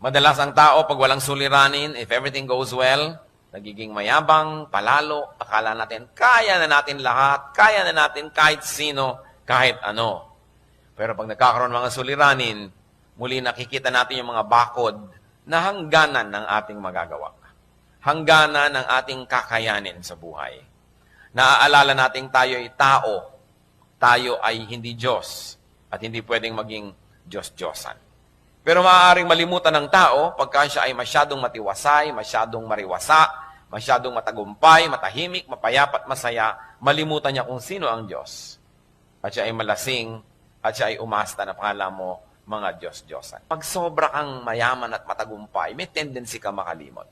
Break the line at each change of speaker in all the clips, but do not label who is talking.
Madalas ang tao, pag walang suliranin, if everything goes well, nagiging mayabang, palalo, akala natin, kaya na natin lahat, kaya na natin kahit sino, kahit ano. Pero pag nagkakaroon ng mga suliranin, muli nakikita natin yung mga bakod na hangganan ng ating magagawa. Hangganan ng ating kakayanin sa buhay. Naaalala natin tayo ay tao, tayo ay hindi Diyos, at hindi pwedeng maging Diyos-Diyosan. Pero maaaring malimutan ng tao pagka siya ay masyadong matiwasay, masyadong mariwasa, masyadong matagumpay, matahimik, mapayapat, masaya, malimutan niya kung sino ang Diyos. At siya ay malasing, at siya ay umasta na pakala mo mga Diyos-Diyosan. Pag sobra kang mayaman at matagumpay, may tendency ka makalimot.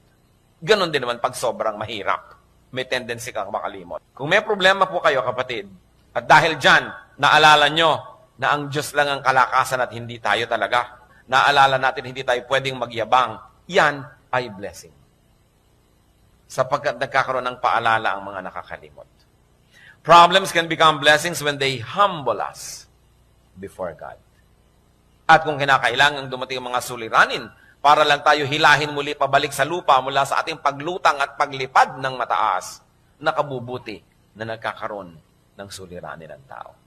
Ganon din naman pag sobrang mahirap, may tendency kang makalimot. Kung may problema po kayo, kapatid, at dahil dyan, naalala nyo na ang Diyos lang ang kalakasan at hindi tayo talaga, naalala natin hindi tayo pwedeng magyabang, yan ay blessing. Sapagkat nagkakaroon ng paalala ang mga nakakalimot. Problems can become blessings when they humble us before God. At kung kinakailangan dumating ang mga suliranin, para lang tayo hilahin muli pabalik sa lupa mula sa ating paglutang at paglipad ng mataas, nakabubuti na nagkakaroon ng suliranin ng tao.